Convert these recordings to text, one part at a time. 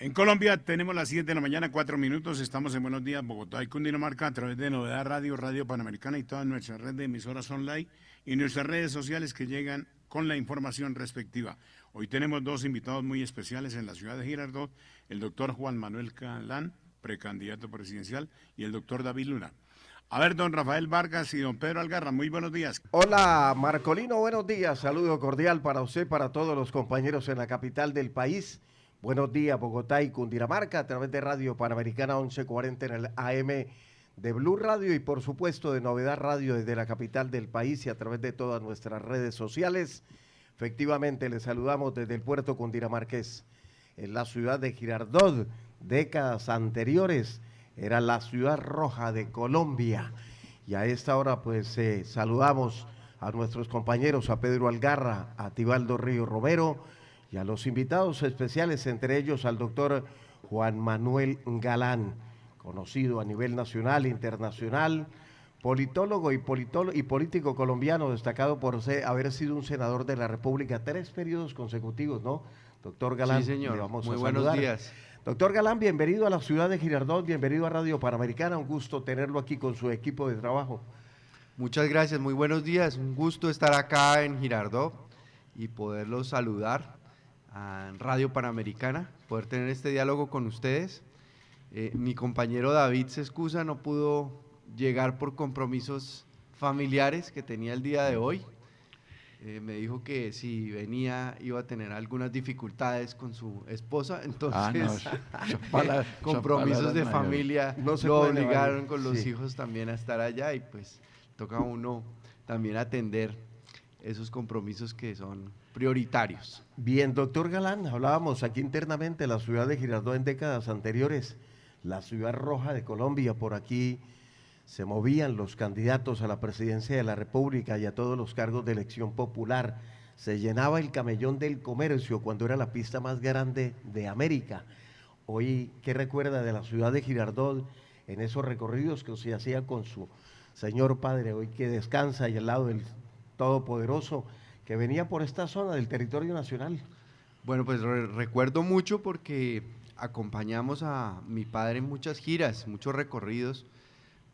En Colombia tenemos las 7 de la mañana, 4 minutos. Estamos en Buenos Días, Bogotá y Cundinamarca a través de Novedad Radio, Radio Panamericana y toda nuestra red de emisoras online y nuestras redes sociales que llegan con la información respectiva. Hoy tenemos dos invitados muy especiales en la ciudad de Girardot, el doctor Juan Manuel Galán, precandidato presidencial, y el doctor David Luna. A ver, don Rafael Vargas y don Pedro Algarra, muy buenos días. Hola, Marcolino, buenos días. Saludo cordial para usted, para todos los compañeros en la capital del país. Buenos días, Bogotá y Cundinamarca, a través de Radio Panamericana 1140 en el AM de Blue Radio y por supuesto de Novedad Radio desde la capital del país y a través de todas nuestras redes sociales. Efectivamente, les saludamos desde el puerto cundinamarqués, en la ciudad de Girardot. Décadas anteriores era la ciudad roja de Colombia y a esta hora pues saludamos a nuestros compañeros, a Pedro Algarra, a Tibaldo Río Romero, y a los invitados especiales, entre ellos al doctor Juan Manuel Galán, conocido a nivel nacional e internacional, politólogo y político colombiano, destacado por haber sido un senador de la República 3 periodos consecutivos, ¿no? Doctor Galán, sí, señor. le vamos Muy a buenos saludar. días. Doctor Galán, bienvenido a la ciudad de Girardot, bienvenido a Radio Panamericana, un gusto tenerlo aquí con su equipo de trabajo. Muchas gracias, muy buenos días, un gusto estar acá en Girardot y poderlos saludar en Radio Panamericana, poder tener este diálogo con ustedes. Mi compañero David se excusa, no pudo llegar por compromisos familiares que tenía el día de hoy. Me dijo que si venía iba a tener algunas dificultades con su esposa, entonces compromisos de familia lo obligaron con los hijos también a estar allá y pues toca a uno también atender esos compromisos que son prioritarios. Bien, doctor Galán, hablábamos aquí internamente de la ciudad de Girardot en décadas anteriores, la ciudad roja de Colombia. Por aquí se movían los candidatos a la presidencia de la República y a todos los cargos de elección popular. Se llenaba el camellón del comercio cuando era la pista más grande de América. Hoy, ¿qué recuerda de la ciudad de Girardot en esos recorridos que se hacían con su señor padre, hoy que descansa y al lado del Todopoderoso, que venía por esta zona del territorio nacional? Bueno, pues recuerdo mucho porque acompañamos a mi padre en muchas giras, muchos recorridos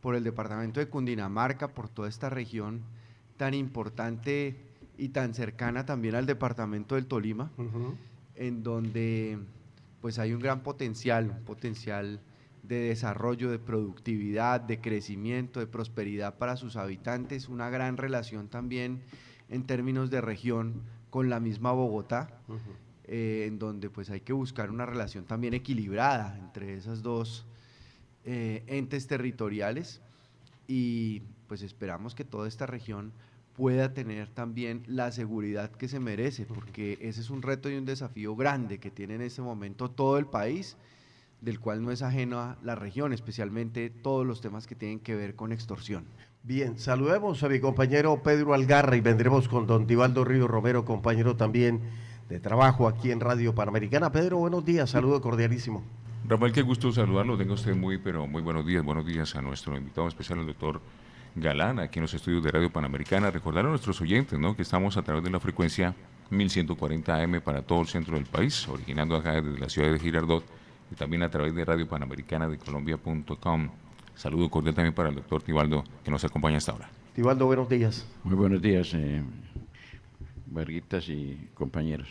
por el departamento de Cundinamarca, por toda esta región tan importante y tan cercana también al departamento del Tolima, en donde pues hay un gran potencial, un potencial de desarrollo, de productividad, de crecimiento, de prosperidad para sus habitantes, una gran relación también en términos de región con la misma Bogotá, en donde pues hay que buscar una relación también equilibrada entre esas dos entes territoriales y pues esperamos que toda esta región pueda tener también la seguridad que se merece, porque ese es un reto y un desafío grande que tiene en este momento todo el país, del cual no es ajeno a la región, especialmente todos los temas que tienen que ver con extorsión. Bien, saludemos a mi compañero Pedro Algarra y vendremos con don Tibaldo Río Romero, compañero también de trabajo aquí en Radio Panamericana. Pedro, buenos días, saludo cordialísimo. Rafael, qué gusto saludarlo, tenga usted muy buenos días a nuestro invitado especial, el doctor Galán, aquí en los estudios de Radio Panamericana. Recordar a nuestros oyentes, ¿no?, que estamos a través de la frecuencia 1140 AM para todo el centro del país, originando acá desde la ciudad de Girardot, y también a través de Radio Panamericana de Colombia.com. Saludo cordial también para el doctor Tibaldo, que nos acompaña hasta ahora. Tibaldo, buenos días. Muy buenos días, Varguitas y compañeros.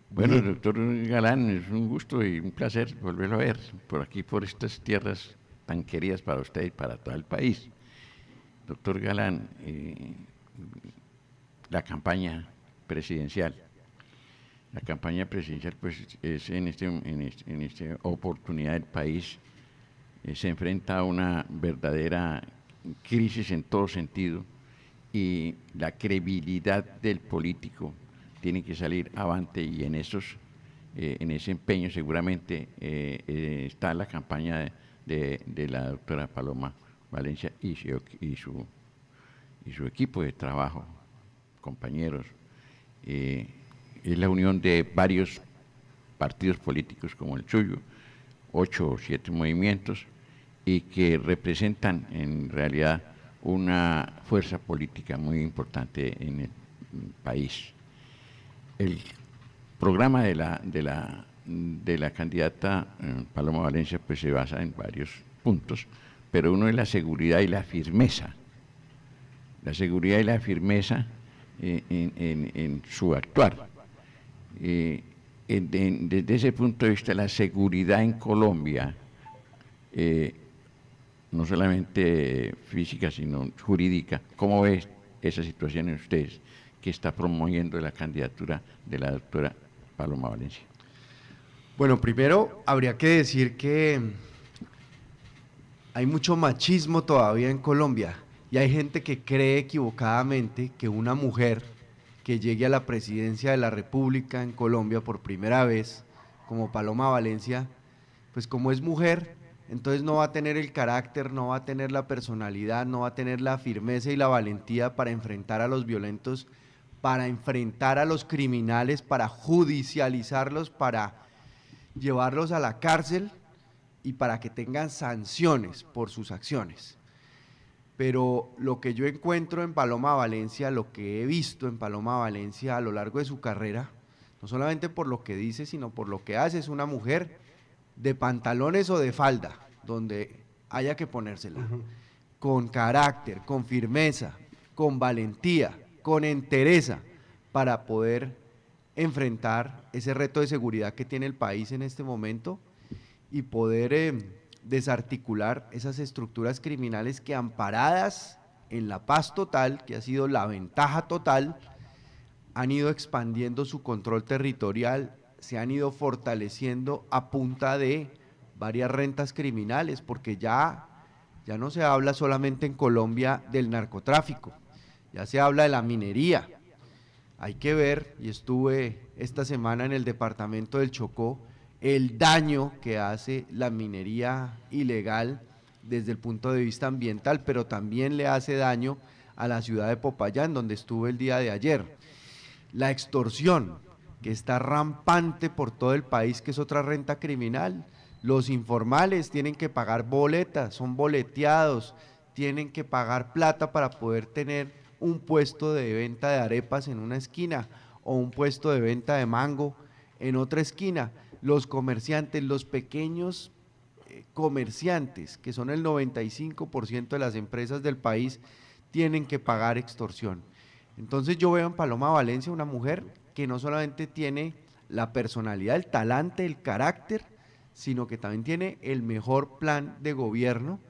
Bueno, bien. Doctor Galán, es un gusto y un placer volverlo a ver por aquí, por estas tierras tan queridas para usted y para todo el país. Doctor Galán, la campaña presidencial. La campaña presidencial, pues, es en esta oportunidad del país se enfrenta a una verdadera crisis en todo sentido y la credibilidad del político tiene que salir avante y en ese empeño seguramente está la campaña de la doctora Paloma Valencia y su equipo de trabajo, compañeros. Es la unión de varios partidos políticos como el suyo, 8 o 7 movimientos, y que representan en realidad una fuerza política muy importante en el país. El programa de de la candidata Paloma Valencia pues se basa en varios puntos, pero uno es la seguridad y la firmeza. La seguridad y la firmeza en su actuar. Desde ese punto de vista, la seguridad en Colombia, no solamente física, sino jurídica, ¿cómo ves esa situación en ustedes que está promoviendo la candidatura de la doctora Paloma Valencia? Bueno, primero habría que decir que hay mucho machismo todavía en Colombia y hay gente que cree equivocadamente que una mujer que llegue a la presidencia de la República en Colombia por primera vez, como Paloma Valencia, pues como es mujer, entonces no va a tener el carácter, no va a tener la personalidad, no va a tener la firmeza y la valentía para enfrentar a los violentos, para enfrentar a los criminales, para judicializarlos, para llevarlos a la cárcel y para que tengan sanciones por sus acciones. Pero lo que yo encuentro en Paloma Valencia, lo que he visto en Paloma Valencia a lo largo de su carrera, no solamente por lo que dice, sino por lo que hace, es una mujer de pantalones o de falda, donde haya que ponérsela, con carácter, con firmeza, con valentía, con entereza, para poder enfrentar ese reto de seguridad que tiene el país en este momento y poder desarticular esas estructuras criminales que, amparadas en la paz total, que ha sido la ventaja total, han ido expandiendo su control territorial, se han ido fortaleciendo a punta de varias rentas criminales, porque ya no se habla solamente en Colombia del narcotráfico, ya se habla de la minería. Hay que ver, y estuve esta semana en el departamento del Chocó, el daño que hace la minería ilegal desde el punto de vista ambiental, pero también le hace daño a la ciudad de Popayán, donde estuve el día de ayer. La extorsión, que está rampante por todo el país, que es otra renta criminal. Los informales tienen que pagar boletas, son boleteados, tienen que pagar plata para poder tener un puesto de venta de arepas en una esquina o un puesto de venta de mango en otra esquina. Los comerciantes, los pequeños comerciantes, que son el 95% de las empresas del país, tienen que pagar extorsión. Entonces yo veo en Paloma Valencia una mujer que no solamente tiene la personalidad, el talante, el carácter, sino que también tiene el mejor plan de gobierno,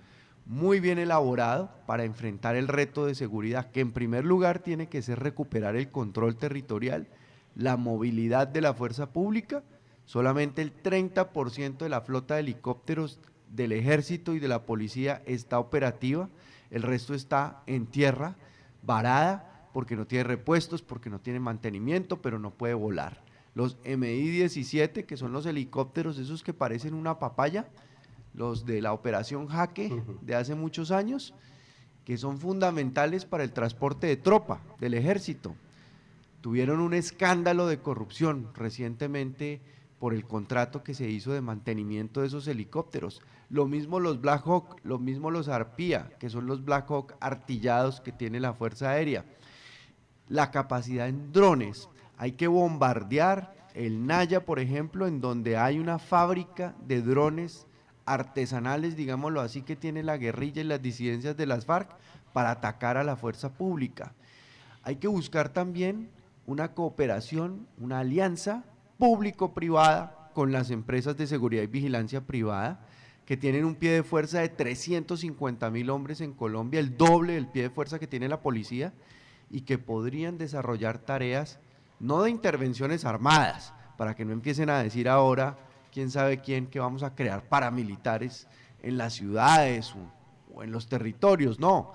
muy bien elaborado para enfrentar el reto de seguridad, que en primer lugar tiene que ser recuperar el control territorial, la movilidad de la fuerza pública. Solamente el 30% de la flota de helicópteros del ejército y de la policía está operativa, el resto está en tierra, varada, porque no tiene repuestos, porque no tiene mantenimiento, pero no puede volar. Los MI-17, que son los helicópteros esos que parecen una papaya, los de la operación Jaque de hace muchos años, que son fundamentales para el transporte de tropa del ejército. Tuvieron un escándalo de corrupción recientemente por el contrato que se hizo de mantenimiento de esos helicópteros. Lo mismo los Black Hawk, lo mismo los Arpía, que son los Black Hawk artillados que tiene la Fuerza Aérea. La capacidad en drones, hay que bombardear el Naya, por ejemplo, en donde hay una fábrica de drones artesanales, digámoslo así, que tiene la guerrilla y las disidencias de las FARC para atacar a la fuerza pública. Hay que buscar también una cooperación, una alianza público-privada con las empresas de seguridad y vigilancia privada, que tienen un pie de fuerza de 350.000 hombres en Colombia, el doble del pie de fuerza que tiene la policía, y que podrían desarrollar tareas no de intervenciones armadas, para que no empiecen a decir ahora, quién sabe quién, que vamos a crear paramilitares en las ciudades o en los territorios, no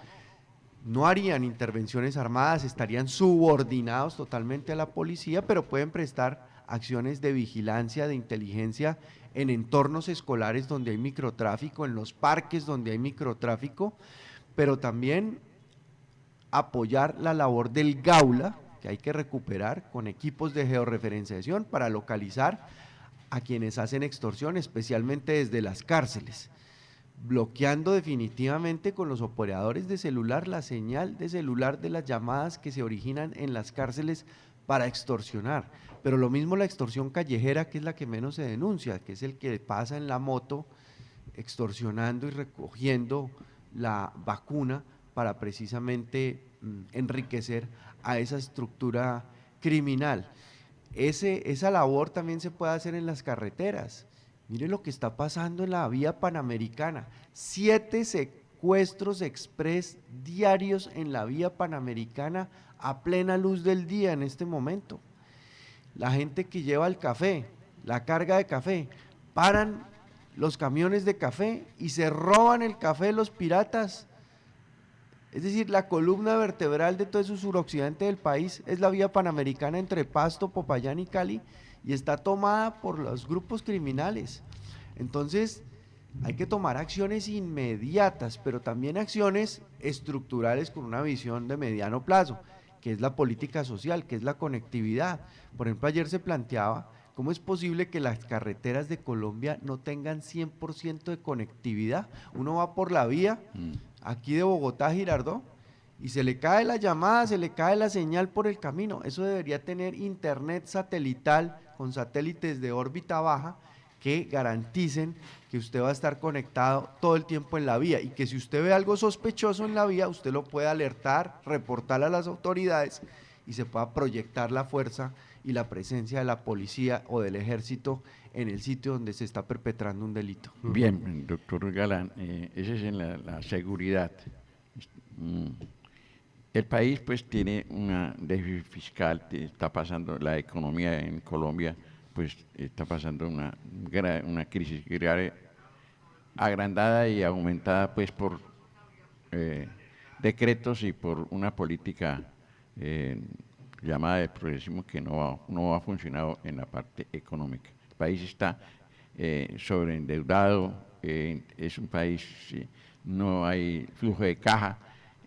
harían intervenciones armadas, estarían subordinados totalmente a la policía, pero pueden prestar acciones de vigilancia, de inteligencia en entornos escolares donde hay microtráfico, en los parques donde hay microtráfico, pero también apoyar la labor del Gaula, que hay que recuperar con equipos de georreferenciación para localizar a quienes hacen extorsión, especialmente desde las cárceles, bloqueando definitivamente con los operadores de celular la señal de celular de las llamadas que se originan en las cárceles para extorsionar. Pero lo mismo la extorsión callejera, que es la que menos se denuncia, que es el que pasa en la moto extorsionando y recogiendo la vacuna para precisamente enriquecer a esa estructura criminal. Esa labor también se puede hacer en las carreteras. Mire lo que está pasando en la vía panamericana. 7 secuestros express diarios en la vía panamericana a plena luz del día en este momento. La gente que lleva el café, la carga de café, paran los camiones de café y se roban el café los piratas. Es decir, la columna vertebral de todo eso suroccidente del país es la vía panamericana entre Pasto, Popayán y Cali, y está tomada por los grupos criminales. Entonces, hay que tomar acciones inmediatas, pero también acciones estructurales con una visión de mediano plazo, que es la política social, que es la conectividad. Por ejemplo, ayer se planteaba cómo es posible que las carreteras de Colombia no tengan 100% de conectividad. Uno va por la vía aquí de Bogotá a Girardot y se le cae la llamada, se le cae la señal por el camino. Eso debería tener internet satelital con satélites de órbita baja que garanticen que usted va a estar conectado todo el tiempo en la vía y que si usted ve algo sospechoso en la vía, usted lo puede alertar, reportar a las autoridades y se pueda proyectar la fuerza y la presencia de la policía o del ejército en el sitio donde se está perpetrando un delito. Bien, doctor Galán, esa es en la seguridad. El país pues tiene una déficit fiscal, está pasando la economía en Colombia, pues está pasando una crisis grave, agrandada y aumentada pues por decretos y por una política llamada de progresismo que no ha funcionado en la parte económica. El país está sobreendeudado, es un país, no hay flujo de caja,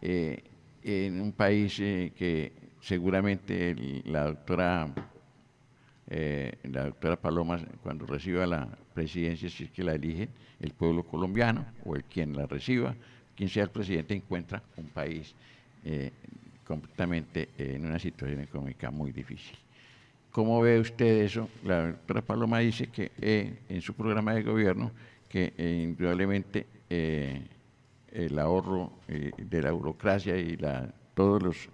en un país que seguramente la doctora Paloma, cuando reciba la presidencia, si es que la elige el pueblo colombiano o el quien la reciba, quien sea el presidente, encuentra un país completamente en una situación económica muy difícil. ¿Cómo ve usted eso? La doctora Paloma dice que en su programa de gobierno que indudablemente el ahorro de la burocracia y todos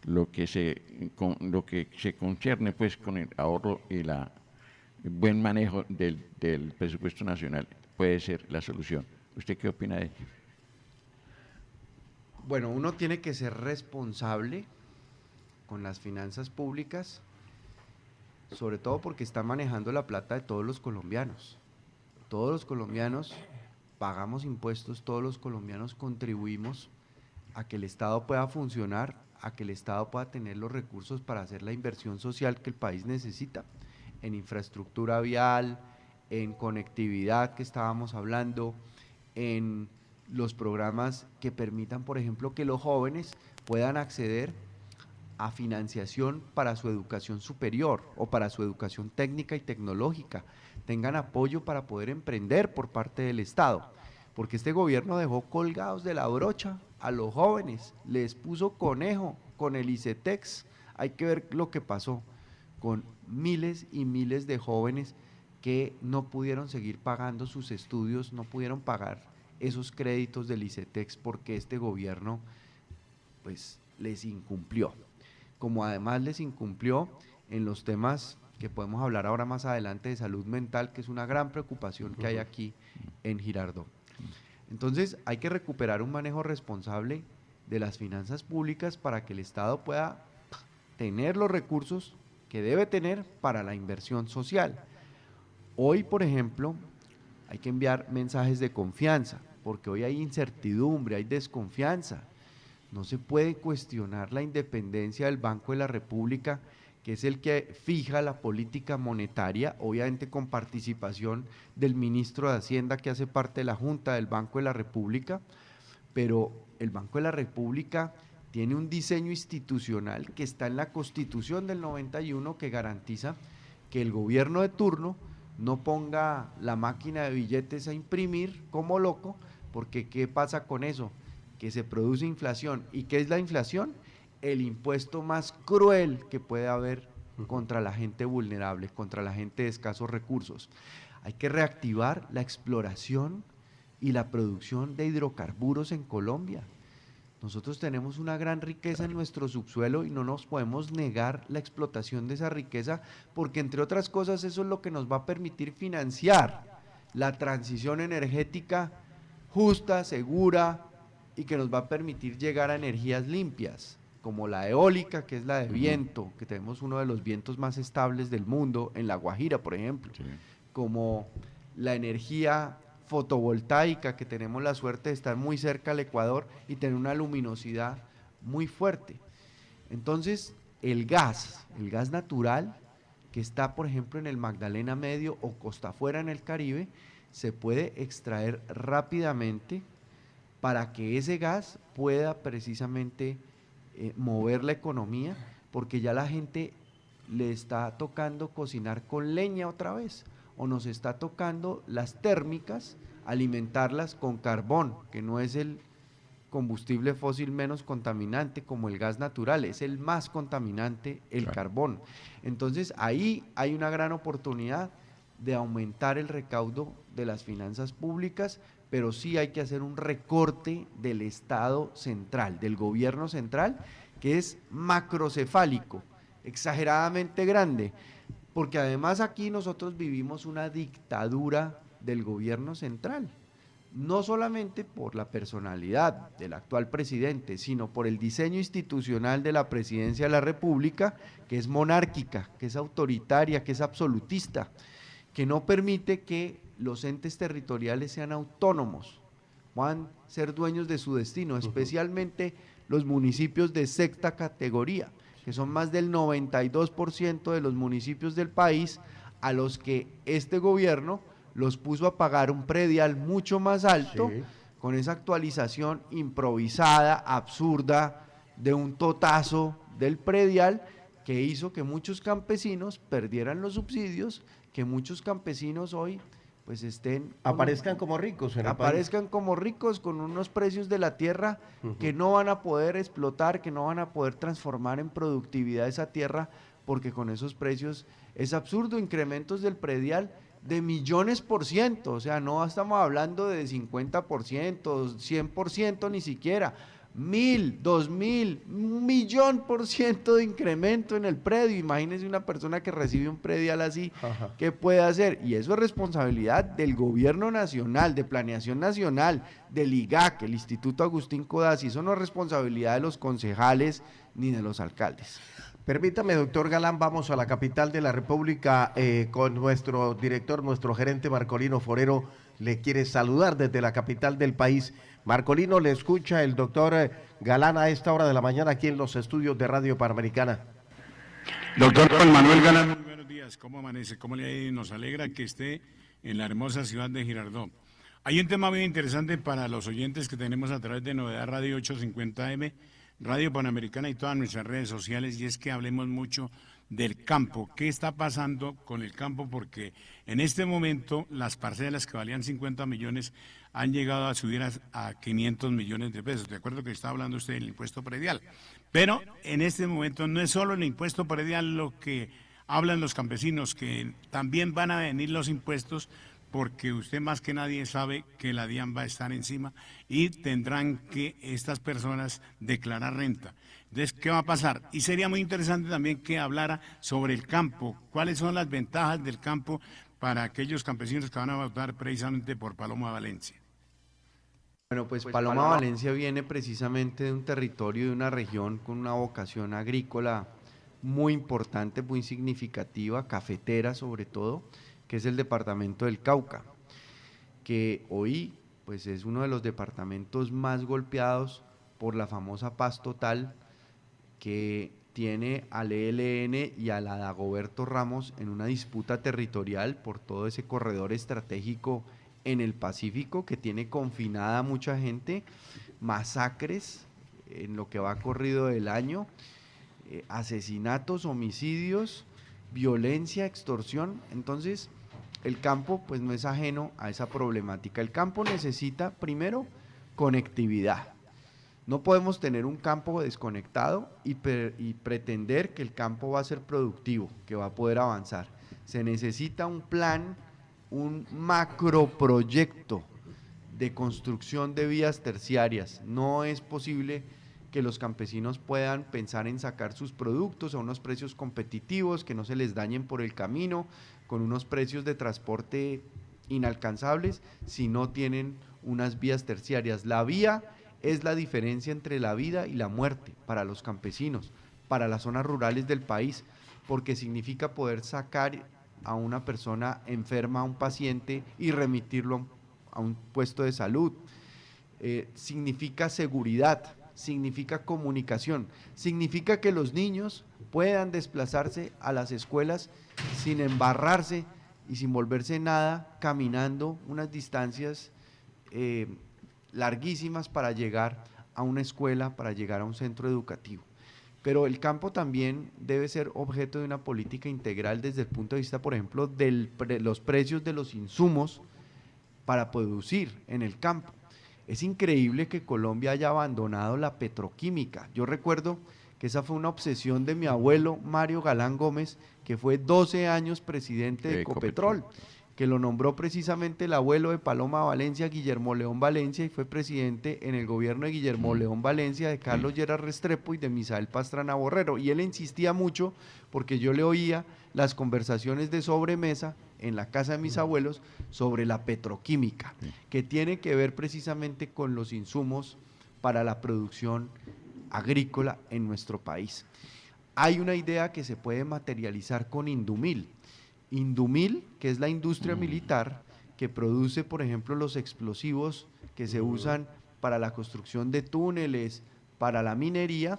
lo que se concierne pues con el ahorro y el buen manejo del presupuesto nacional puede ser la solución. ¿Usted qué opina de ello? Bueno, uno tiene que ser responsable con las finanzas públicas, sobre todo porque está manejando la plata de todos los colombianos. Todos los colombianos pagamos impuestos, todos los colombianos contribuimos a que el Estado pueda funcionar, a que el Estado pueda tener los recursos para hacer la inversión social que el país necesita, en infraestructura vial, en conectividad que estábamos hablando, en los programas que permitan, por ejemplo, que los jóvenes puedan acceder a financiación para su educación superior o para su educación técnica y tecnológica, tengan apoyo para poder emprender por parte del Estado, porque este gobierno dejó colgados de la brocha a los jóvenes, les puso conejo con el ICETEX. Hay que ver lo que pasó con miles y miles de jóvenes que no pudieron seguir pagando sus estudios, no pudieron pagar esos créditos del ICETEX porque este gobierno pues les incumplió, como además les incumplió en los temas que podemos hablar ahora más adelante de salud mental, que es una gran preocupación que hay aquí en Girardot. Entonces hay que recuperar un manejo responsable de las finanzas públicas para que el Estado pueda tener los recursos que debe tener para la inversión social. Hoy, por ejemplo, hay que enviar mensajes de confianza, porque hoy hay incertidumbre, hay desconfianza. No se puede cuestionar la independencia del Banco de la República, que es el que fija la política monetaria, obviamente con participación del ministro de Hacienda, que hace parte de la Junta del Banco de la República, pero el Banco de la República tiene un diseño institucional que está en la Constitución del 91 que garantiza que el gobierno de turno no ponga la máquina de billetes a imprimir como loco, porque ¿qué pasa con eso? Que se produce inflación. ¿Y qué es la inflación? el impuesto más cruel que puede haber contra la gente vulnerable, contra la gente de escasos recursos. Hay que reactivar la exploración y la producción de hidrocarburos en Colombia. Nosotros tenemos una gran riqueza en nuestro subsuelo y no nos podemos negar la explotación de esa riqueza porque, entre otras cosas, eso es lo que nos va a permitir financiar la transición energética justa, segura y que nos va a permitir llegar a energías limpias, como la eólica, que es la de viento, que tenemos uno de los vientos más estables del mundo, en La Guajira, por ejemplo, Sí. como la energía fotovoltaica, que tenemos la suerte de estar muy cerca al Ecuador y tener una luminosidad muy fuerte. Entonces, el gas natural, que está, por ejemplo, en el Magdalena Medio o Costa Afuera en el Caribe, se puede extraer rápidamente para que ese gas pueda precisamente mover la economía, porque ya la gente le está tocando cocinar con leña otra vez, o nos está tocando las térmicas, alimentarlas con carbón, que no es el combustible fósil menos contaminante como el gas natural, es el más contaminante, el carbón. Entonces ahí hay una gran oportunidad de aumentar el recaudo de las finanzas públicas, pero sí hay que hacer un recorte del Estado central, del gobierno central, que es macrocefálico, exageradamente grande, porque además aquí nosotros vivimos una dictadura del gobierno central, no solamente por la personalidad del actual presidente, sino por el diseño institucional de la presidencia de la República, que es monárquica, que es autoritaria, que es absolutista, que no permite que los entes territoriales sean autónomos, puedan ser dueños de su destino, especialmente los municipios de sexta categoría, que son más del 92% de los municipios del país, a los que este gobierno los puso a pagar un predial mucho más alto, sí, con esa actualización improvisada, absurda, de un totazo del predial, que hizo que muchos campesinos perdieran los subsidios, que muchos campesinos hoy pues aparezcan como ricos en el país. Como ricos con unos precios de la tierra que no van a poder explotar, que no van a poder transformar en productividad esa tierra, porque con esos precios es absurdo, incrementos del predial de millones %, o sea, no estamos hablando de 50%, 100% ni siquiera, 1000, 2000, 1.000.000% de incremento en el predio. Imagínense una persona que recibe un predial así, ¿qué puede hacer? Y eso es responsabilidad del gobierno nacional, de planeación nacional, del IGAC, el Instituto Agustín Codazzi. Eso no es responsabilidad de los concejales ni de los alcaldes. Permítame, doctor Galán, vamos a la capital de la República con nuestro director, nuestro gerente Marcolino Forero. Le quiere saludar desde la capital del país. Marcolino, le escucha el doctor Galán a esta hora de la mañana aquí en los estudios de Radio Panamericana. Doctor Juan Manuel Galán, muy buenos días. ¿Cómo amanece? ¿Cómo le ha ido? Nos alegra que esté en la hermosa ciudad de Girardot. Hay un tema muy interesante para los oyentes que tenemos a través de Novedad Radio 850M, Radio Panamericana y todas nuestras redes sociales, y es que hablemos mucho del campo. ¿Qué está pasando con el campo? Porque en este momento las parcelas que valían 50 millones han llegado a subir a 500 millones de pesos. De acuerdo que está hablando usted del impuesto predial. Pero en este momento no es solo el impuesto predial lo que hablan los campesinos, que también van a venir los impuestos, porque usted más que nadie sabe que la DIAN va a estar encima y tendrán que estas personas declarar renta. Entonces, ¿qué va a pasar? Y sería muy interesante también que hablara sobre el campo, cuáles son las ventajas del campo para aquellos campesinos que van a votar precisamente por Paloma Valencia. Bueno, pues Paloma Valencia viene precisamente de un territorio, de una región con una vocación agrícola muy importante, muy significativa, cafetera sobre todo, que es el departamento del Cauca, que hoy pues es uno de los departamentos más golpeados por la famosa paz total que tiene al ELN y a la Dagoberto Ramos en una disputa territorial por todo ese corredor estratégico en el Pacífico que tiene confinada a mucha gente, masacres en lo que va corrido del año, asesinatos, homicidios, violencia, extorsión. Entonces el campo pues no es ajeno a esa problemática. El campo necesita primero conectividad, No podemos tener un campo desconectado y pretender que el campo va a ser productivo, que va a poder avanzar. Se necesita un plan, un macroproyecto de construcción de vías terciarias. No es posible que los campesinos puedan pensar en sacar sus productos a unos precios competitivos, que no se les dañen por el camino, con unos precios de transporte inalcanzables, si no tienen unas vías terciarias. La vía es la diferencia entre la vida y la muerte para los campesinos, para las zonas rurales del país, porque significa poder sacar a una persona enferma, a un paciente, y remitirlo a un puesto de salud. Significa seguridad, significa comunicación, significa que los niños puedan desplazarse a las escuelas sin embarrarse y sin volverse nada, caminando unas distancias larguísimas para llegar a una escuela, para llegar a un centro educativo. Pero el campo también debe ser objeto de una política integral desde el punto de vista, por ejemplo, de los precios de los insumos para producir en el campo. Es increíble que Colombia haya abandonado la petroquímica. Yo recuerdo que esa fue una obsesión de mi abuelo Mario Galán Gómez, que fue 12 años presidente de Ecopetrol, que lo nombró precisamente el abuelo de Paloma Valencia, Guillermo León Valencia, y fue presidente en el gobierno de Guillermo León Valencia, de Carlos Lleras Restrepo y de Misael Pastrana Borrero. Y él insistía mucho, porque yo le oía las conversaciones de sobremesa en la casa de mis abuelos sobre la petroquímica, que tiene que ver precisamente con los insumos para la producción agrícola en nuestro país. Hay una idea que se puede materializar con Indumil. Indumil, que es la industria militar que produce, por ejemplo, los explosivos que se usan para la construcción de túneles, para la minería,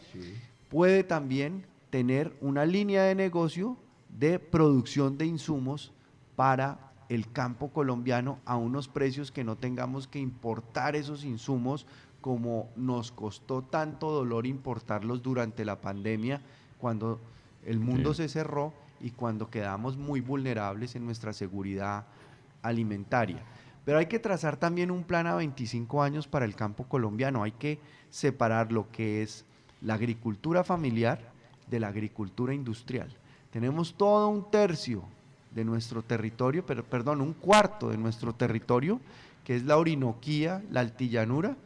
puede también tener una línea de negocio de producción de insumos para el campo colombiano a unos precios que no tengamos que importar esos insumos como nos costó tanto dolor importarlos durante la pandemia, cuando el mundo se cerró y cuando quedamos muy vulnerables en nuestra seguridad alimentaria. Pero hay que trazar también un plan a 25 años para el campo colombiano. Hay que separar lo que es la agricultura familiar de la agricultura industrial. Tenemos todo un tercio de nuestro territorio, un cuarto de nuestro territorio, que es la Orinoquía, la Altillanura,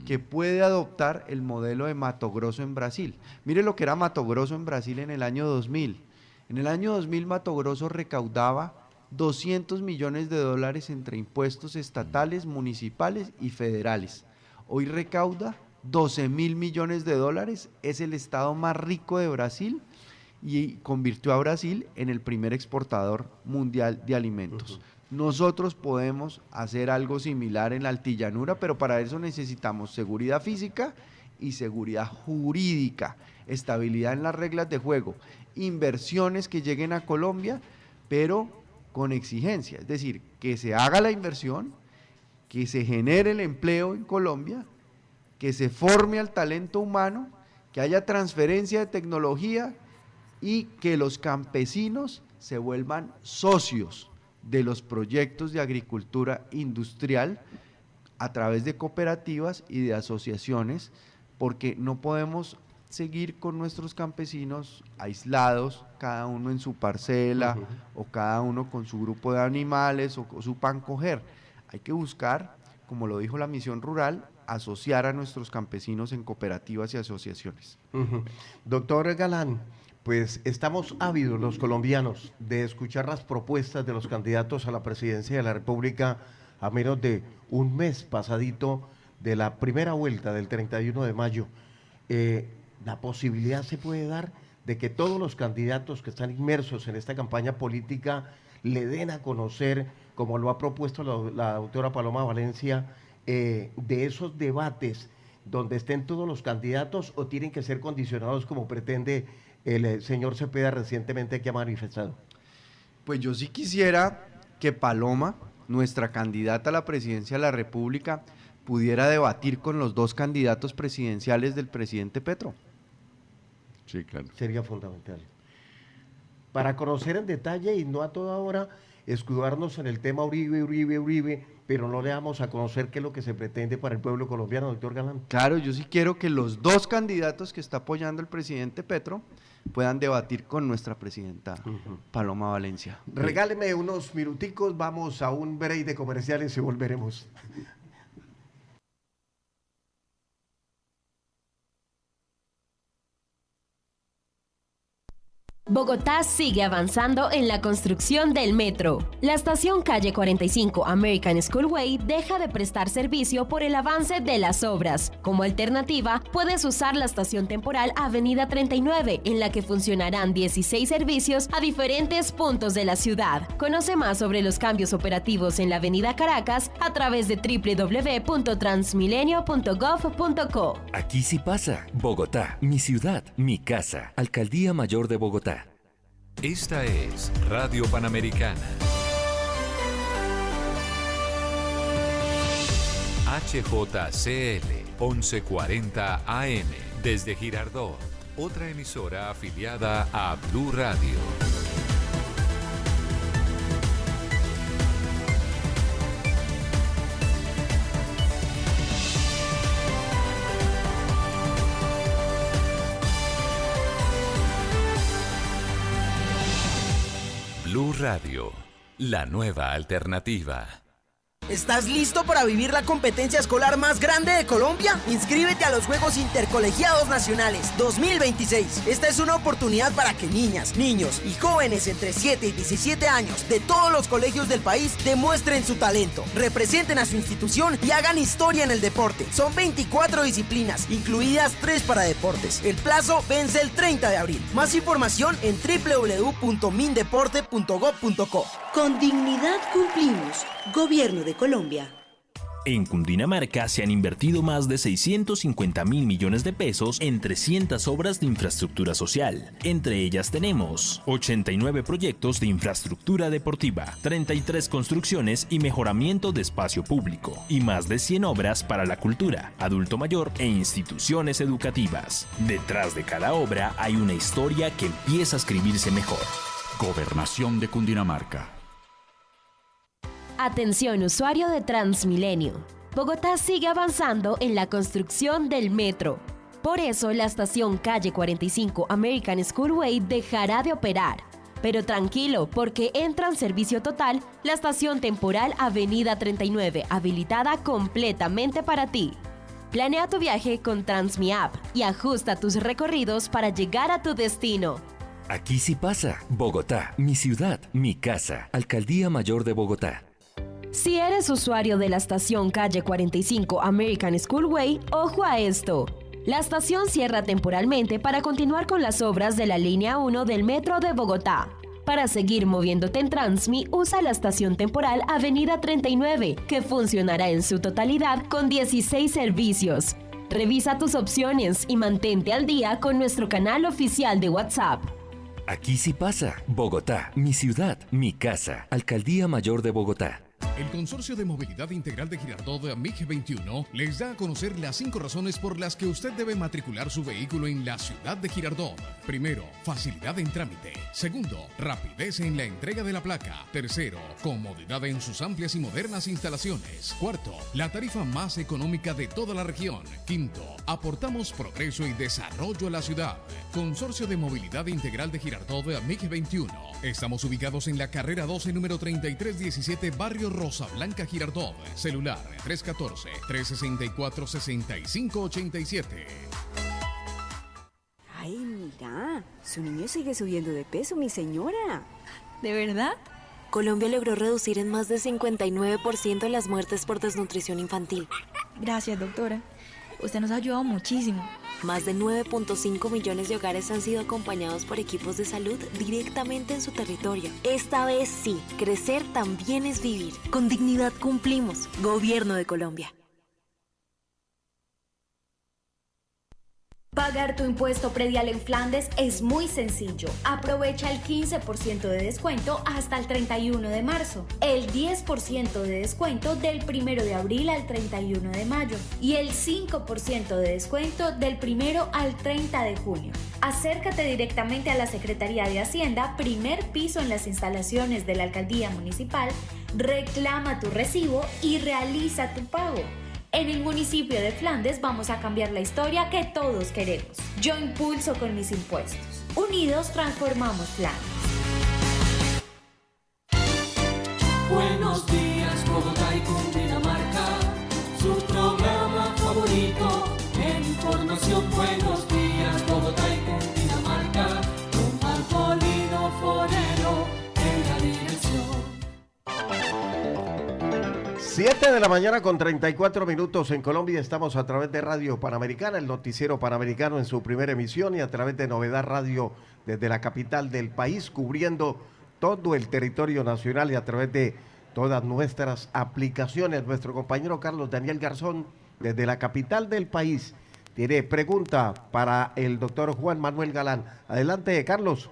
que puede adoptar el modelo de Mato Grosso en Brasil. Mire lo que era Mato Grosso en Brasil en el año 2000. En el año 2000 Mato Grosso recaudaba 200 millones de dólares entre impuestos estatales, municipales y federales. Hoy recauda 12.000 millones de dólares, es el estado más rico de Brasil y convirtió a Brasil en el primer exportador mundial de alimentos. Nosotros podemos hacer algo similar en la Altillanura, pero para eso necesitamos seguridad física y seguridad jurídica, estabilidad en las reglas de juego, inversiones que lleguen a Colombia, pero con exigencia, es decir, que se haga la inversión, que se genere el empleo en Colombia, que se forme al talento humano, que haya transferencia de tecnología y que los campesinos se vuelvan socios de los proyectos de agricultura industrial a través de cooperativas y de asociaciones, porque no podemos seguir con nuestros campesinos aislados, cada uno en su parcela o cada uno con su grupo de animales o con su pan coger. Hay que buscar, como lo dijo la misión rural, asociar a nuestros campesinos en cooperativas y asociaciones. Doctor Galán, pues estamos ávidos los colombianos de escuchar las propuestas de los candidatos a la presidencia de la República a menos de un mes pasadito de la primera vuelta del 31 de mayo. La posibilidad se puede dar de que todos los candidatos que están inmersos en esta campaña política le den a conocer, como lo ha propuesto la doctora Paloma Valencia, de esos debates donde estén todos los candidatos, o tienen que ser condicionados como pretende el señor Cepeda recientemente que ha manifestado. Pues yo sí quisiera que Paloma, nuestra candidata a la presidencia de la República, pudiera debatir con los dos candidatos presidenciales del presidente Petro. Sí, claro. Sería fundamental. Para conocer en detalle y no a toda hora escudarnos en el tema Uribe, pero no le damos a conocer qué es lo que se pretende para el pueblo colombiano, doctor Galán. Claro, yo sí quiero que los dos candidatos que está apoyando el presidente Petro puedan debatir con nuestra presidenta Paloma Valencia. Regáleme unos minuticos, vamos a un break de comerciales y volveremos. Bogotá sigue avanzando en la construcción del metro. La estación Calle 45 American Schoolway deja de prestar servicio por el avance de las obras. Como alternativa, puedes usar la estación temporal Avenida 39, en la que funcionarán 16 servicios a diferentes puntos de la ciudad. Conoce más sobre los cambios operativos en la Avenida Caracas a través de www.transmilenio.gov.co. Aquí sí pasa. Bogotá, mi ciudad, mi casa. Alcaldía Mayor de Bogotá. Esta es Radio Panamericana. HJCL 1140 AM desde Girardot, otra emisora afiliada a Blue Radio. Blue Radio, la nueva alternativa. ¿Estás listo para vivir la competencia escolar más grande de Colombia? Inscríbete a los Juegos Intercolegiados Nacionales 2026. Esta es una oportunidad para que niñas, niños y jóvenes entre 7 y 17 años de todos los colegios del país demuestren su talento, representen a su institución y hagan historia en el deporte. Son 24 disciplinas, incluidas 3 para deportes. El plazo vence el 30 de abril. Más información en www.mindeporte.gov.co. Con dignidad cumplimos. Gobierno de Colombia. En Cundinamarca se han invertido más de 650.000 millones de pesos en 300 obras de infraestructura social. Entre ellas tenemos 89 proyectos de infraestructura deportiva, 33 construcciones y mejoramiento de espacio público, y más de 100 obras para la cultura, adulto mayor e instituciones educativas. Detrás de cada obra hay una historia que empieza a escribirse mejor. Gobernación de Cundinamarca. Atención usuario de Transmilenio. Bogotá sigue avanzando en la construcción del metro. Por eso la estación Calle 45 American Schoolway dejará de operar. Pero tranquilo, porque entra en servicio total la estación temporal Avenida 39, habilitada completamente para ti. Planea tu viaje con TransmiApp y ajusta tus recorridos para llegar a tu destino. Aquí sí pasa. Bogotá, mi ciudad, mi casa. Alcaldía Mayor de Bogotá. Si eres usuario de la estación Calle 45 American Schoolway, ojo a esto. La estación cierra temporalmente para continuar con las obras de la línea 1 del Metro de Bogotá. Para seguir moviéndote en Transmi, usa la estación temporal Avenida 39, que funcionará en su totalidad con 16 servicios. Revisa tus opciones y mantente al día con nuestro canal oficial de WhatsApp. Aquí sí pasa. Bogotá, mi ciudad, mi casa. Alcaldía Mayor de Bogotá. El Consorcio de Movilidad Integral de Girardot, MIG 21, les da a conocer las 5 razones por las que usted debe matricular su vehículo en la ciudad de Girardot. Primero, facilidad en trámite. Segundo, rapidez en la entrega de la placa. Tercero, comodidad en sus amplias y modernas instalaciones. Cuarto, la tarifa más económica de toda la región. Quinto, aportamos progreso y desarrollo a la ciudad. Consorcio de Movilidad Integral de Girardot, MIG 21. Estamos ubicados en la carrera 12, número 3317, barrio Rosa Blanca, Girardot. Celular 314-364-6587. Ay, mira, su niño sigue subiendo de peso, mi señora. ¿De verdad? Colombia logró reducir en más de 59% las muertes por desnutrición infantil. Gracias, doctora. Usted nos ha ayudado muchísimo. Más de 9.5 millones de hogares han sido acompañados por equipos de salud directamente en su territorio. Esta vez sí, crecer también es vivir. Con dignidad cumplimos. Gobierno de Colombia. Pagar tu impuesto predial en Flandes es muy sencillo. Aprovecha el 15% de descuento hasta el 31 de marzo, el 10% de descuento del 1 de abril al 31 de mayo y el 5% de descuento del 1 al 30 de junio. Acércate directamente a la Secretaría de Hacienda, primer piso en las instalaciones de la Alcaldía Municipal, reclama tu recibo y realiza tu pago. En el municipio de Flandes vamos a cambiar la historia que todos queremos. Yo impulso con mis impuestos. Unidos transformamos Flandes. Buenos días, Bogotá y Cundinamarca, su programa favorito en información. Buenos días, Bogotá y Cundinamarca, con Marcolino Forero en la dirección. 7 de la mañana con 34 minutos en Colombia. Estamos a través de Radio Panamericana, el noticiero panamericano en su primera emisión, y a través de Novedad Radio desde la capital del país, cubriendo todo el territorio nacional y a través de todas nuestras aplicaciones. Nuestro compañero Carlos Daniel Garzón, desde la capital del país, tiene pregunta para el doctor Juan Manuel Galán. Adelante, Carlos.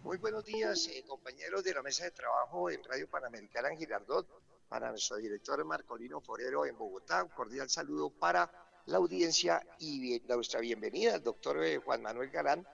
Muy buenos días, compañeros de la mesa de trabajo en Radio Panamericana en Girardot. Para nuestro director Marcolino Forero en Bogotá, un cordial saludo para la audiencia y nuestra bienvenida al doctor Juan Manuel Galán,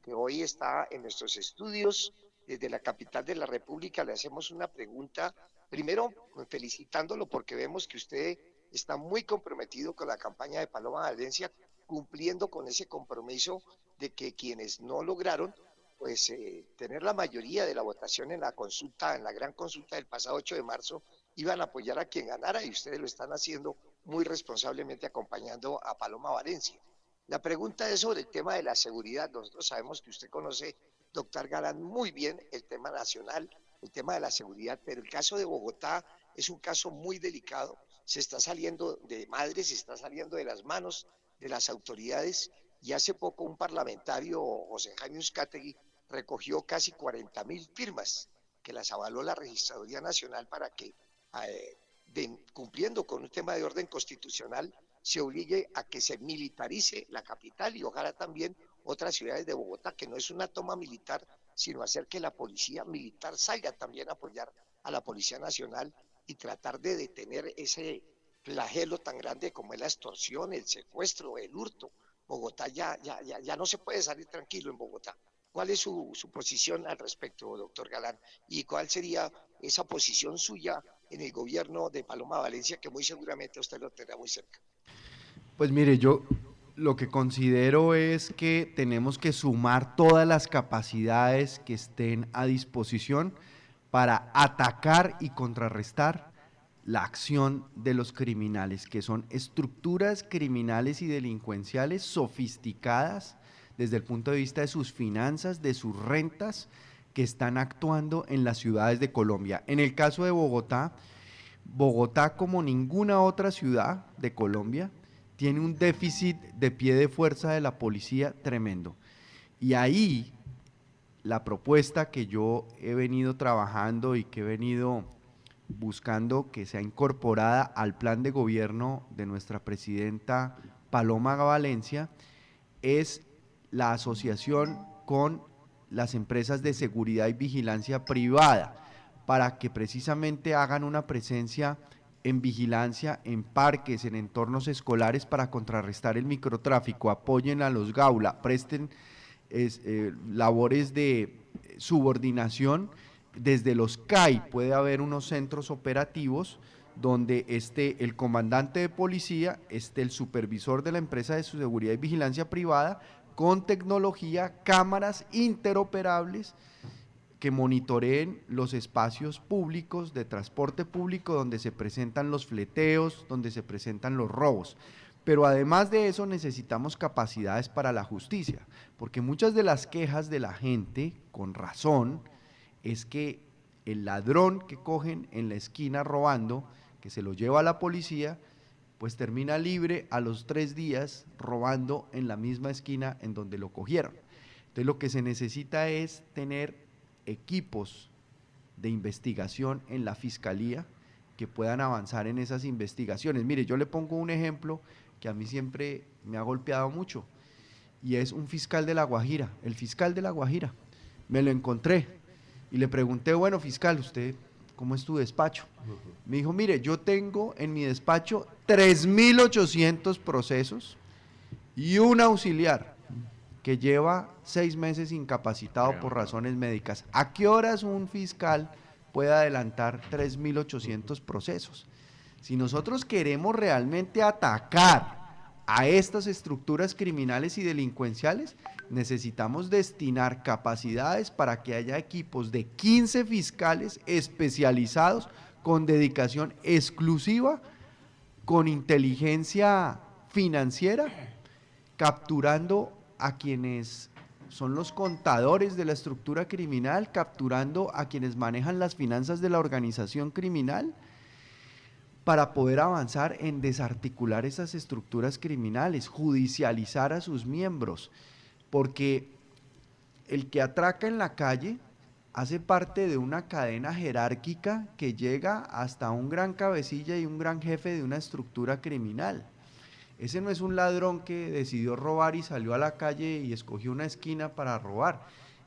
que hoy está en nuestros estudios desde la capital de la República. Le hacemos una pregunta, primero felicitándolo porque vemos que usted está muy comprometido con la campaña de Paloma Valencia, cumpliendo con ese compromiso de que quienes no lograron pues tener la mayoría de la votación en la consulta, en la gran consulta del pasado 8 de marzo, iban a apoyar a quien ganara, y ustedes lo están haciendo muy responsablemente acompañando a Paloma Valencia. La pregunta es sobre el tema de la seguridad. Nosotros sabemos que usted conoce, doctor Galán, muy bien el tema nacional, el tema de la seguridad, pero el caso de Bogotá es un caso muy delicado. Se está saliendo de madre, se está saliendo de las manos de las autoridades, y hace poco un parlamentario, José Jaime Uzcategui, recogió casi 40.000 firmas que las avaló la Registraduría Nacional para que cumpliendo con un tema de orden constitucional, se obligue a que se militarice la capital y ojalá también otras ciudades de Bogotá, que no es una toma militar, sino hacer que la policía militar salga también a apoyar a la Policía Nacional y tratar de detener ese flagelo tan grande como es la extorsión, el secuestro, el hurto. Bogotá ya no se puede salir tranquilo en Bogotá. ¿Cuál es su posición al respecto, doctor Galán? ¿Y cuál sería esa posición suya en el gobierno de Paloma Valencia, que muy seguramente usted lo tendrá muy cerca? Pues mire, yo lo que considero es que tenemos que sumar todas las capacidades que estén a disposición para atacar y contrarrestar la acción de los criminales, que son estructuras criminales y delincuenciales sofisticadas desde el punto de vista de sus finanzas, de sus rentas, que están actuando en las ciudades de Colombia. En el caso de Bogotá, Bogotá, como ninguna otra ciudad de Colombia, tiene un déficit de pie de fuerza de la policía tremendo. Y ahí la propuesta que yo he venido trabajando y que he venido buscando que sea incorporada al plan de gobierno de nuestra presidenta Paloma Valencia es la asociación con las empresas de seguridad y vigilancia privada, para que precisamente hagan una presencia en vigilancia, en parques, en entornos escolares, para contrarrestar el microtráfico, apoyen a los Gaula, presten labores de subordinación. Desde los CAI puede haber unos centros operativos donde esté el comandante de policía, esté el supervisor de la empresa de seguridad y vigilancia privada, con tecnología, cámaras interoperables que monitoreen los espacios públicos de transporte público donde se presentan los fleteos, donde se presentan los robos. Pero además de eso necesitamos capacidades para la justicia, porque muchas de las quejas de la gente, con razón, es que el ladrón que cogen en la esquina robando, que se lo lleva a la policía, pues termina libre a los 3 días robando en la misma esquina en donde lo cogieron. Entonces lo que se necesita es tener equipos de investigación en la fiscalía que puedan avanzar en esas investigaciones. Mire, yo le pongo un ejemplo que a mí siempre me ha golpeado mucho, y es un fiscal de La Guajira, el fiscal de La Guajira. Me lo encontré y le pregunté, bueno, fiscal, ¿usted cómo es tu despacho? Me dijo, mire, yo tengo en mi despacho 3.800 procesos y un auxiliar que lleva 6 meses incapacitado por razones médicas. ¿A qué horas un fiscal puede adelantar 3.800 procesos? Si nosotros queremos realmente atacar a estas estructuras criminales y delincuenciales, necesitamos destinar capacidades para que haya equipos de 15 fiscales especializados con dedicación exclusiva, con inteligencia financiera, capturando a quienes son los contadores de la estructura criminal, capturando a quienes manejan las finanzas de la organización criminal, para poder avanzar en desarticular esas estructuras criminales, judicializar a sus miembros, porque el que atraca en la calle hace parte de una cadena jerárquica que llega hasta un gran cabecilla y un gran jefe de una estructura criminal. Ese no es un ladrón que decidió robar y salió a la calle y escogió una esquina para robar,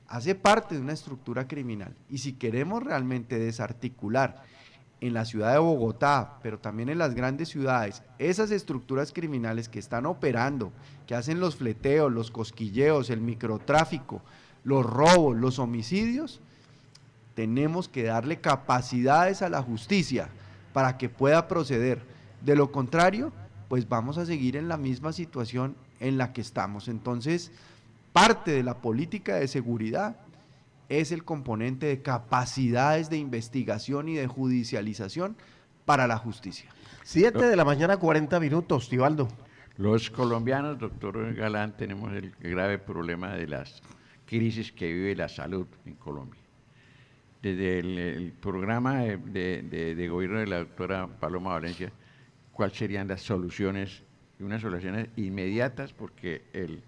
hace parte de una estructura criminal. Y si queremos realmente desarticular en la ciudad de Bogotá, pero también en las grandes ciudades, esas estructuras criminales que están operando, que hacen los fleteos, los cosquilleos, el microtráfico, los robos, los homicidios, tenemos que darle capacidades a la justicia para que pueda proceder. De lo contrario, pues vamos a seguir en la misma situación en la que estamos. Entonces, parte de la política de seguridad es el componente de capacidades de investigación y de judicialización para la justicia. 7 de la mañana, 40 minutos, Tibaldo. Los colombianos, doctor Galán, tenemos el grave problema de las crisis que vive la salud en Colombia. Desde el programa de gobierno de la doctora Paloma Valencia, ¿cuáles serían las soluciones, unas soluciones inmediatas? Porque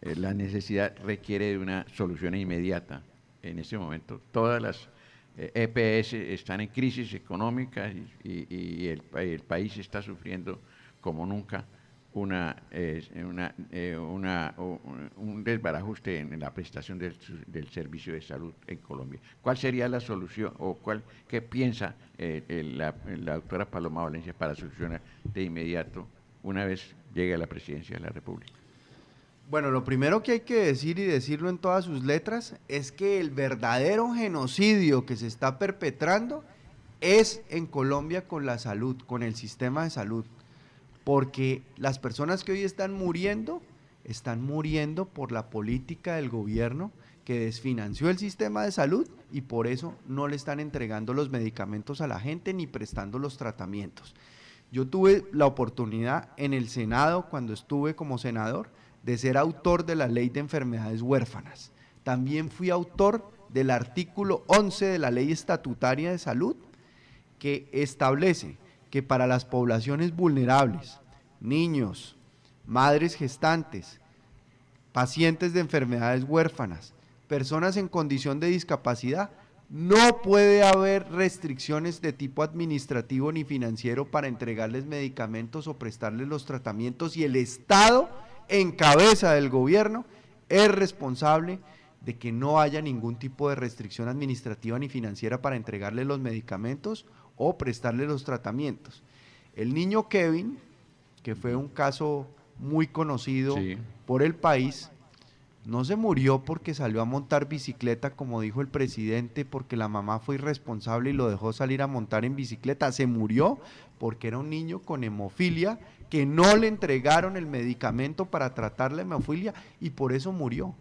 la necesidad requiere de una solución inmediata. En este momento todas las EPS están en crisis económica y el país está sufriendo como nunca un desbarajuste en la prestación del servicio de salud en Colombia. ¿Cuál sería la solución o qué piensa la doctora Paloma Valencia para solucionar de inmediato una vez llegue a la presidencia de la República? Bueno, lo primero que hay que decir, y decirlo en todas sus letras, es que el verdadero genocidio que se está perpetrando es en Colombia con la salud, con el sistema de salud, porque las personas que hoy están muriendo por la política del gobierno que desfinanció el sistema de salud y por eso no le están entregando los medicamentos a la gente ni prestando los tratamientos. Yo tuve la oportunidad en el Senado, cuando estuve como senador, de ser autor de la Ley de Enfermedades Huérfanas. También fui autor del artículo 11 de la Ley Estatutaria de Salud, que establece que para las poblaciones vulnerables, niños, madres gestantes, pacientes de enfermedades huérfanas, personas en condición de discapacidad, no puede haber restricciones de tipo administrativo ni financiero para entregarles medicamentos o prestarles los tratamientos, y el Estado, en cabeza del gobierno, es responsable de que no haya ningún tipo de restricción administrativa ni financiera para entregarle los medicamentos o prestarle los tratamientos. El niño Kevin, que fue un caso muy conocido por el país, no se murió porque salió a montar bicicleta, como dijo el presidente, porque la mamá fue irresponsable y lo dejó salir a montar en bicicleta. Se murió porque era un niño con hemofilia, que no le entregaron el medicamento para tratar la hemofilia y por eso murió.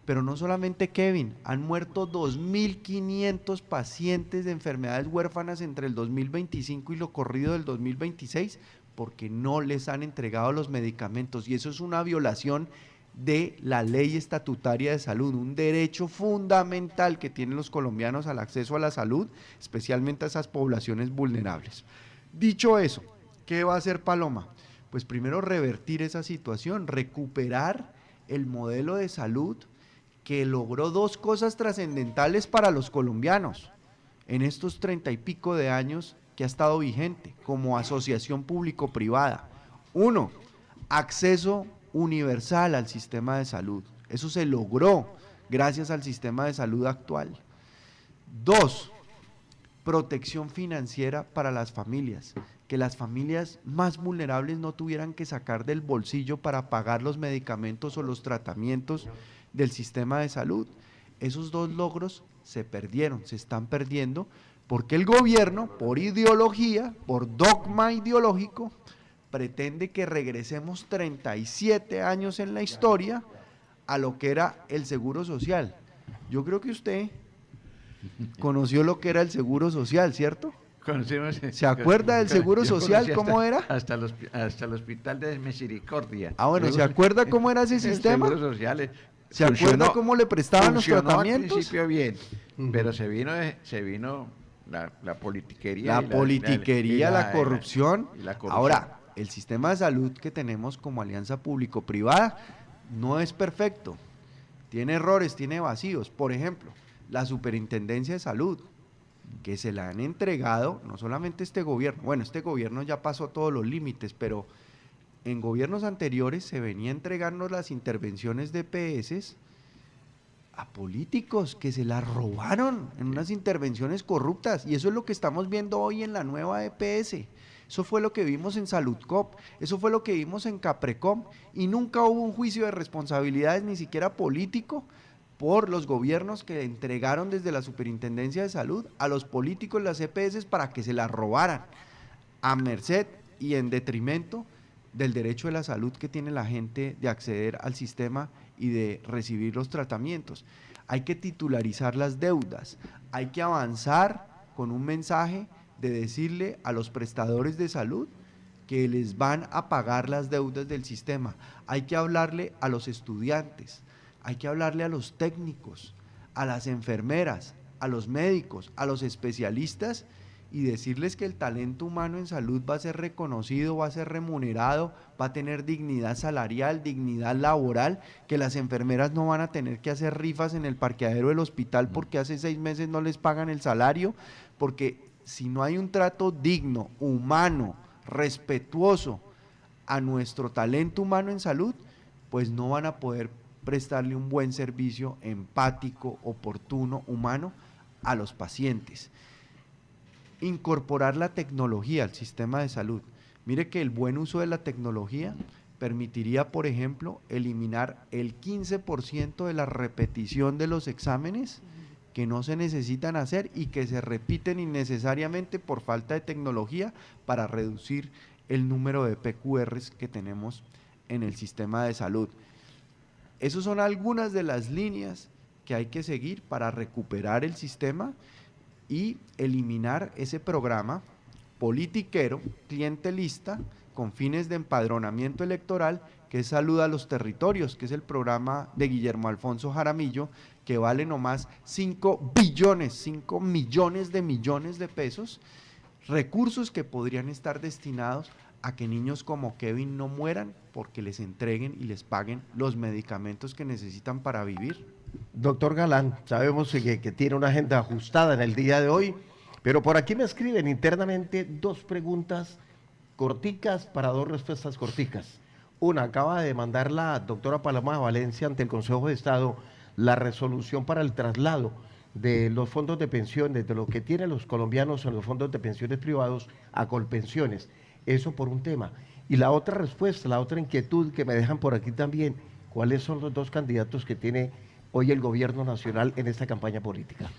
Pero no solamente Kevin, han muerto 2.500 pacientes de enfermedades huérfanas entre el 2025 y lo corrido del 2026 porque no les han entregado los medicamentos, y eso es una violación de la Ley Estatutaria de Salud, un derecho fundamental que tienen los colombianos al acceso a la salud, especialmente a esas poblaciones vulnerables. Dicho eso, ¿qué va a hacer Paloma? Pues primero revertir esa situación, recuperar el modelo de salud que logró dos cosas trascendentales para los colombianos en estos 30 y pico de años que ha estado vigente como asociación público-privada. Uno, acceso universal al sistema de salud. Eso se logró gracias al sistema de salud actual. 2, protección financiera para las familias, que las familias más vulnerables no tuvieran que sacar del bolsillo para pagar los medicamentos o los tratamientos del sistema de salud. Esos 2 logros se perdieron, se están perdiendo, porque el gobierno, por ideología, por dogma ideológico, pretende que regresemos 37 años en la historia a lo que era el Seguro Social. Yo creo que usted conoció lo que era el Seguro Social, ¿cierto? Conocemos, ¿Se acuerda del Seguro Social cómo era? Hasta el Hospital de Misericordia. Ah, bueno, ¿se acuerda cómo era ese sistema? Seguro Social. ¿Se acuerda cómo le prestaban los tratamientos? Al principio bien, pero se vino la politiquería. La politiquería, la corrupción. Ahora, el sistema de salud que tenemos como alianza público-privada no es perfecto. Tiene errores, tiene vacíos. Por ejemplo, la Superintendencia de Salud, que se la han entregado, no solamente este gobierno, bueno, este gobierno ya pasó todos los límites, pero en gobiernos anteriores se venía entregando las intervenciones de EPS a políticos que se las robaron en unas intervenciones corruptas, y eso es lo que estamos viendo hoy en la nueva EPS. Eso fue lo que vimos en Saludcop, eso fue lo que vimos en Caprecom, y nunca hubo un juicio de responsabilidades, ni siquiera político, por los gobiernos que entregaron desde la Superintendencia de Salud a los políticos las EPS para que se las robaran, a merced y en detrimento del derecho de la salud que tiene la gente de acceder al sistema y de recibir los tratamientos. Hay que titularizar las deudas, hay que avanzar con un mensaje de decirle a los prestadores de salud que les van a pagar las deudas del sistema. Hay que hablarle a los estudiantes, hay que hablarle a los técnicos, a las enfermeras, a los médicos, a los especialistas, y decirles que el talento humano en salud va a ser reconocido, va a ser remunerado, va a tener dignidad salarial, dignidad laboral, que las enfermeras no van a tener que hacer rifas en el parqueadero del hospital porque hace 6 meses no les pagan el salario, porque si no hay un trato digno, humano, respetuoso a nuestro talento humano en salud, pues no van a poder prestarle un buen servicio empático, oportuno, humano a los pacientes. Incorporar la tecnología al sistema de salud. Mire que el buen uso de la tecnología permitiría, por ejemplo, eliminar el 15% de la repetición de los exámenes que no se necesitan hacer y que se repiten innecesariamente por falta de tecnología, para reducir el número de PQRs que tenemos en el sistema de salud. Esas son algunas de las líneas que hay que seguir para recuperar el sistema y eliminar ese programa politiquero, clientelista, con fines de empadronamiento electoral, que es Salud a los Territorios, que es el programa de Guillermo Alfonso Jaramillo, que vale nomás 5 millones de pesos, recursos que podrían estar destinados a que niños como Kevin no mueran porque les entreguen y les paguen los medicamentos que necesitan para vivir. Doctor Galán, sabemos que tiene una agenda ajustada en el día de hoy, pero por aquí me escriben internamente 2 preguntas corticas para 2 respuestas corticas. Una, acaba de mandar la doctora Paloma Valencia ante el Consejo de Estado la resolución para el traslado de los fondos de pensiones, de lo que tienen los colombianos en los fondos de pensiones privados a Colpensiones. Eso por un tema. Y la otra respuesta, la otra inquietud que me dejan por aquí también, ¿cuáles son los 2 candidatos que tiene hoy el gobierno nacional en esta campaña política?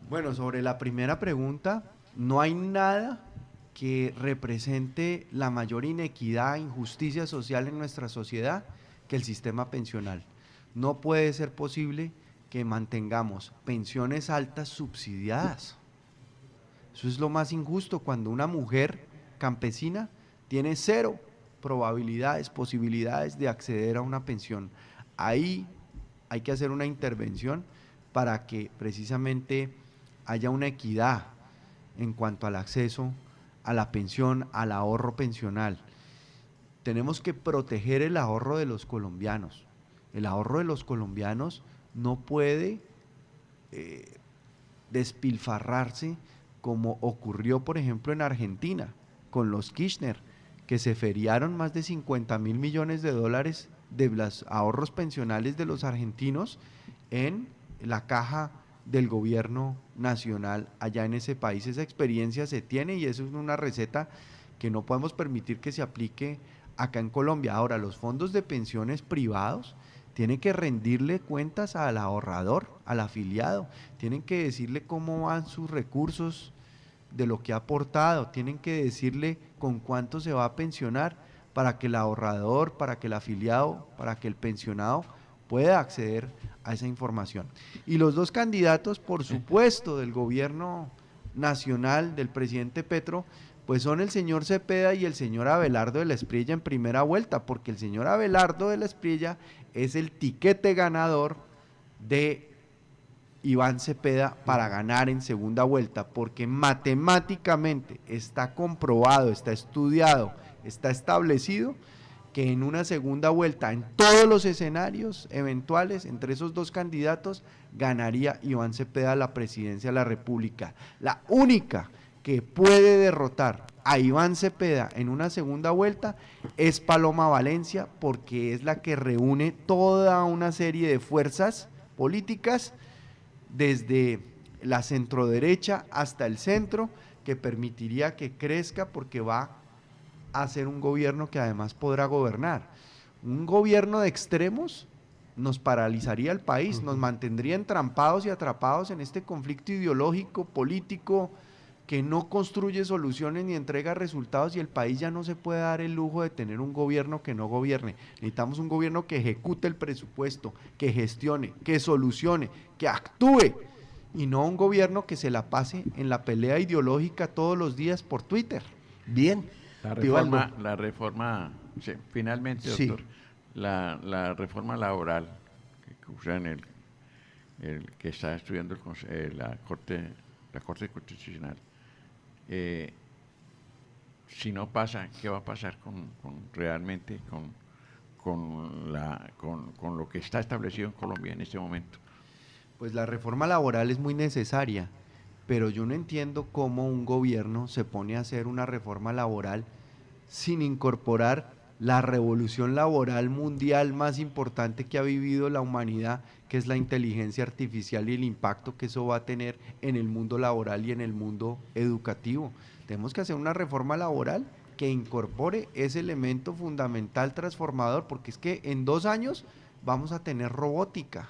Bueno, sobre la primera pregunta, no hay nada que represente la mayor inequidad e injusticia social en nuestra sociedad que el sistema pensional. No puede ser posible que mantengamos pensiones altas subsidiadas. Eso es lo más injusto, cuando una mujer campesina tiene 0 posibilidades de acceder a una pensión. Ahí hay que hacer una intervención para que precisamente haya una equidad en cuanto al acceso a la pensión, al ahorro pensional. Tenemos que proteger el ahorro de los colombianos. El ahorro de los colombianos no puede despilfarrarse como ocurrió, por ejemplo, en Argentina, con los Kirchner, que se feriaron más de 50.000 millones de dólares de los ahorros pensionales de los argentinos en la caja del gobierno nacional allá en ese país. Esa experiencia se tiene y eso es una receta que no podemos permitir que se aplique acá en Colombia. Ahora, los fondos de pensiones privados tienen que rendirle cuentas al ahorrador, al afiliado, tienen que decirle cómo van sus recursos de lo que ha aportado, tienen que decirle con cuánto se va a pensionar para que el ahorrador, para que el afiliado, para que el pensionado pueda acceder a esa información. Y los dos candidatos, por supuesto, del gobierno nacional del presidente Petro, pues son el señor Cepeda y el señor Abelardo de la Espriella en primera vuelta, porque el señor Abelardo de la Espriella es el tiquete ganador de Iván Cepeda para ganar en segunda vuelta, porque matemáticamente está comprobado, está estudiado, está establecido que en una segunda vuelta, en todos los escenarios eventuales, entre esos dos candidatos, ganaría Iván Cepeda la presidencia de la República. La única que puede derrotar a Iván Cepeda en una segunda vuelta es Paloma Valencia, porque es la que reúne toda una serie de fuerzas políticas desde la centroderecha hasta el centro, que permitiría que crezca, porque va a ser un gobierno que además podrá gobernar. Un gobierno de extremos nos paralizaría el país, nos mantendría entrampados y atrapados en este conflicto ideológico, político, que no construye soluciones ni entrega resultados, y el país ya no se puede dar el lujo de tener un gobierno que no gobierne. Necesitamos un gobierno que ejecute el presupuesto, que gestione, que solucione, que actúe, y no un gobierno que se la pase en la pelea ideológica todos los días por Twitter. Bien. La reforma, sí, finalmente, doctor, sí. La reforma laboral que usan el que está estudiando la Corte Constitucional, si no pasa, ¿qué va a pasar realmente con lo que está establecido en Colombia en este momento? Pues la reforma laboral es muy necesaria, pero yo no entiendo cómo un gobierno se pone a hacer una reforma laboral sin incorporar la revolución laboral mundial más importante que ha vivido la humanidad, que es la inteligencia artificial y el impacto que eso va a tener en el mundo laboral y en el mundo educativo. Tenemos que hacer una reforma laboral que incorpore ese elemento fundamental transformador, porque es que en 2 años vamos a tener robótica,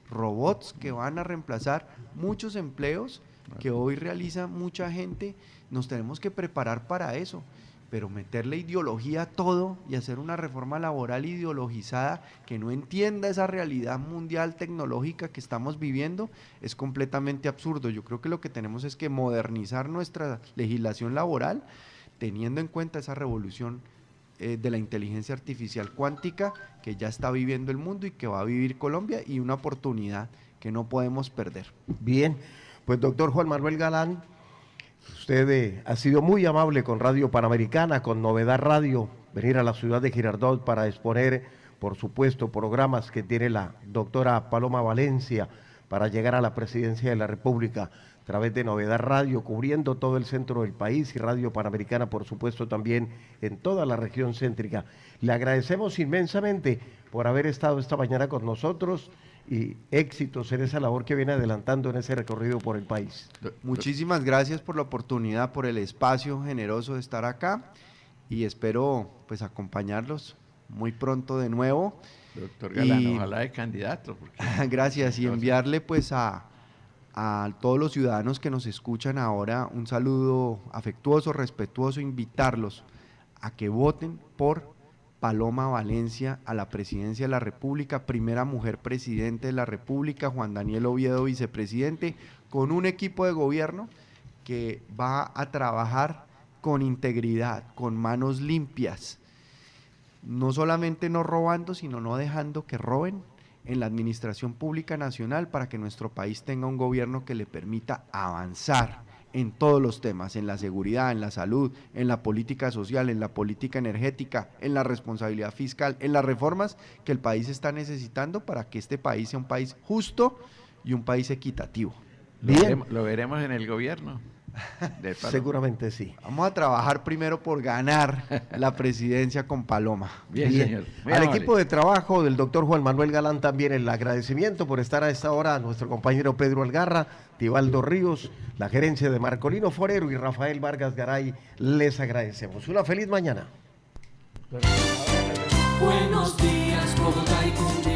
robots que van a reemplazar muchos empleos que hoy realiza mucha gente. Nos tenemos que preparar para eso, pero meterle ideología a todo y hacer una reforma laboral ideologizada que no entienda esa realidad mundial tecnológica que estamos viviendo es completamente absurdo. Yo creo que lo que tenemos es que modernizar nuestra legislación laboral teniendo en cuenta esa revolución de la inteligencia artificial cuántica que ya está viviendo el mundo y que va a vivir Colombia, y una oportunidad que no podemos perder. Bien, pues doctor Juan Manuel Galán, usted ha sido muy amable con Radio Panamericana, con Novedad Radio, venir a la ciudad de Girardot para exponer, por supuesto, programas que tiene la doctora Paloma Valencia para llegar a la presidencia de la República a través de Novedad Radio, cubriendo todo el centro del país, y Radio Panamericana, por supuesto, también en toda la región céntrica. Le agradecemos inmensamente por haber estado esta mañana con nosotros, y éxitos en esa labor que viene adelantando en ese recorrido por el país. Muchísimas gracias por la oportunidad, por el espacio generoso de estar acá, y espero pues acompañarlos muy pronto de nuevo. Doctor Galán, ojalá de candidato. Gracias, y enviarle pues a todos los ciudadanos que nos escuchan ahora un saludo afectuoso, respetuoso, invitarlos a que voten por Paloma Valencia a la presidencia de la República, primera mujer presidente de la República, Juan Daniel Oviedo vicepresidente, con un equipo de gobierno que va a trabajar con integridad, con manos limpias, no solamente no robando, sino no dejando que roben en la administración pública nacional, para que nuestro país tenga un gobierno que le permita avanzar en todos los temas, en la seguridad, en la salud, en la política social, en la política energética, en la responsabilidad fiscal, en las reformas que el país está necesitando para que este país sea un país justo y un país equitativo. Bien. Lo veremos en el gobierno. Seguramente sí. Vamos a trabajar primero por ganar la presidencia con Paloma. Bien, señor. Muy Al amable. equipo de trabajo del doctor Juan Manuel Galán también el agradecimiento por estar a esta hora, a nuestro compañero Pedro Algarra, Tibaldo Ríos, la gerencia de Marcolino Forero y Rafael Vargas Garay, les agradecemos. Una feliz mañana. Buenos días, Bogotá y Cundinamarca.